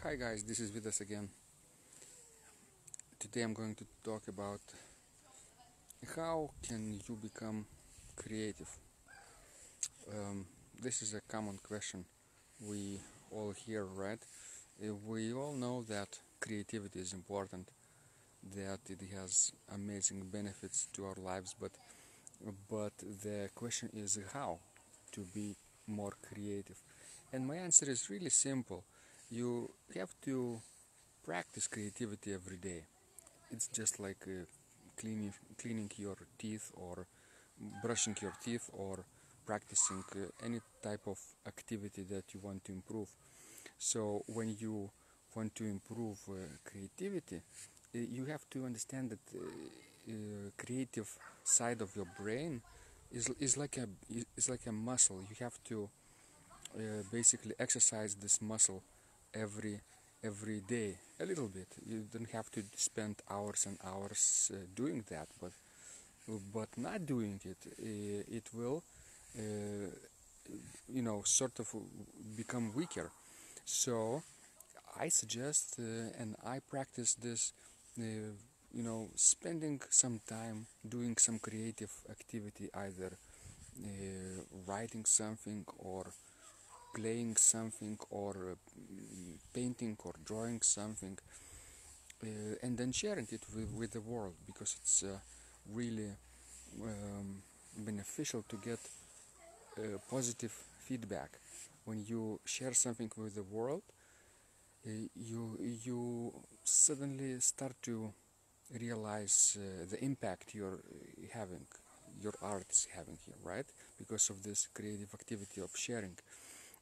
Hi guys, this is Vidas again. Today I'm going to talk about how can you become creative. This is a common question we all hear, right? We all know that creativity is important, that it has amazing benefits to our lives, but the question is how to be more creative. And my answer is really simple. You have to practice creativity every day. It's just like cleaning your teeth or brushing your teeth or practicing any type of activity that you want to improve. So when you want to improve creativity, you have to understand that creative side of your brain is like a muscle. You have to basically exercise this muscle every day a little bit. You don't have to spend hours and hours doing that, but not doing it, it will sort of become weaker. So I suggest and I practice this, spending some time doing some creative activity, either writing something or playing something or painting or drawing something, and then sharing it with the world, because it's really beneficial to get positive feedback. When you share something with the world, you suddenly start to realize the impact your art is having here, right? Because of this creative activity of sharing.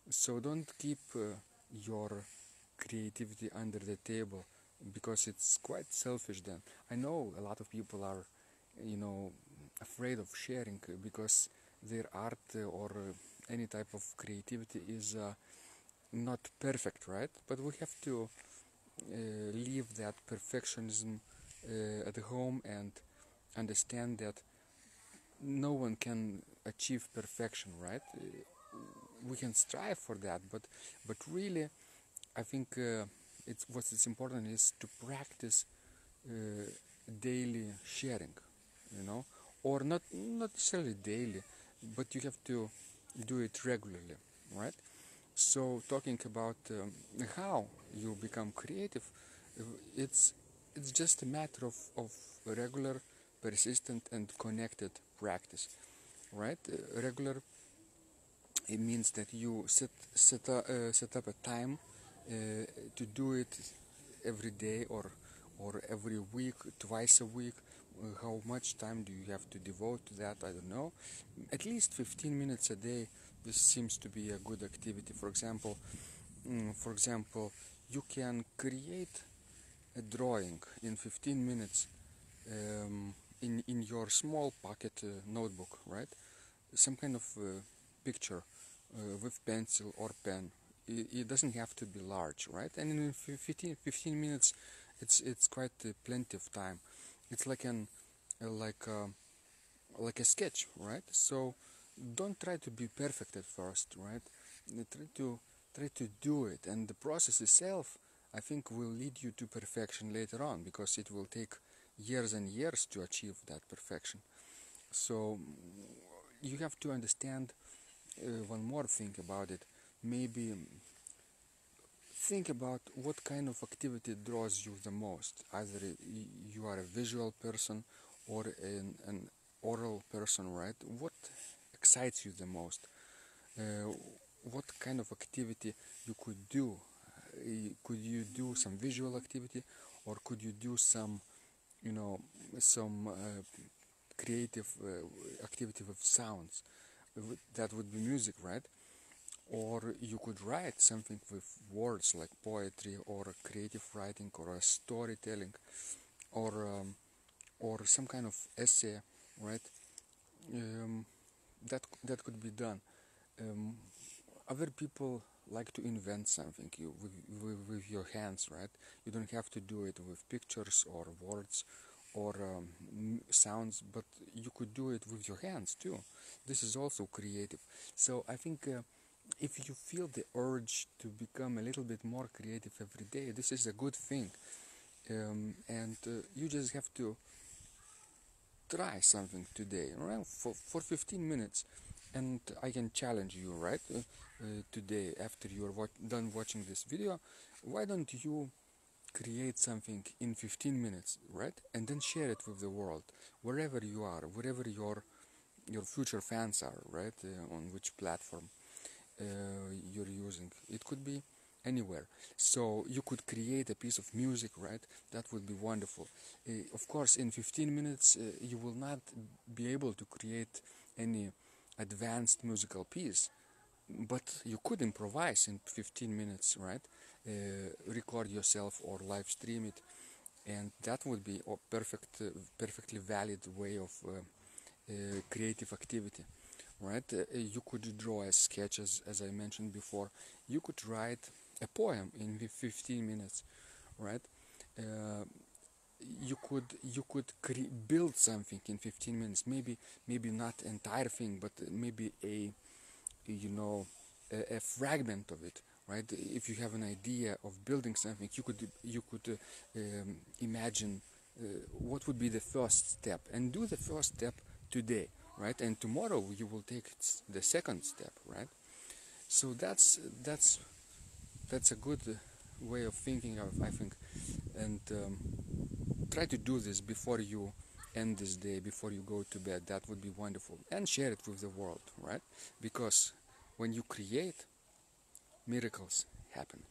So don't keep your creativity under the table, because it's quite selfish then. I know a lot of people are, afraid of sharing because their art or any type of creativity is not perfect, right? But we have to leave that perfectionism at home and understand that no one can achieve perfection, right? We can strive for that, but really, I think what's important is to practice daily sharing, or not necessarily daily, but you have to do it regularly, right? So talking about how you become creative, it's just a matter of regular, persistent, and connected practice, right? Regular, it means that you set up a time to do it every day or every week, twice a week. How much time do you have to devote to that? I don't know. At least 15 minutes a day. This seems to be a good activity. For example, you can create a drawing in 15 minutes in your small pocket notebook, right? Some kind of picture with pencil or pen. It doesn't have to be large, right? And in 15 minutes, it's quite plenty of time. It's like a sketch, right? So don't try to be perfect at first, right? Try to do it, and the process itself, I think, will lead you to perfection later on, because it will take years and years to achieve that perfection. So you have to understand one more thing about it. Maybe think about what kind of activity draws you the most. Either you are a visual person or an oral person, right? What excites you the most? What kind of activity you could do? Could you do some visual activity, or could you do some creative activity with sounds? That would be music, right? Or you could write something with words, like poetry or creative writing or a storytelling, or some kind of essay, right? That could be done. Other people like to invent something with your hands, right? You don't have to do it with pictures or words or sounds, but you could do it with your hands too. This is also creative. So I think if you feel the urge to become a little bit more creative every day, this is a good thing. And you just have to try something today, right? For 15 minutes. And I can challenge you, right? Today, after you're done watching this video, why don't you create something in 15 minutes, right? And then share it with the world, wherever you are, wherever your future fans are, right? On which platform you're using. It could be anywhere. So you could create a piece of music, right? That would be wonderful. Of course, in 15 minutes, you will not be able to create any advanced musical piece, but you could improvise in 15 minutes, right? Record yourself or live stream it, and that would be a perfectly valid way of creative activity, right? You could draw a sketch, as I mentioned before. You could write a poem in 15 minutes, right? You could build something in 15 minutes. Maybe not entire thing, but maybe a fragment of it, right? If you have an idea of building something, you could imagine what would be the first step, and do the first step today, right? And tomorrow you will take the second step, right? So that's a good way of thinking of, I think, and try to do this before you end this day, before you go to bed. That would be wonderful, and share it with the world, right? Because when you create, miracles happen.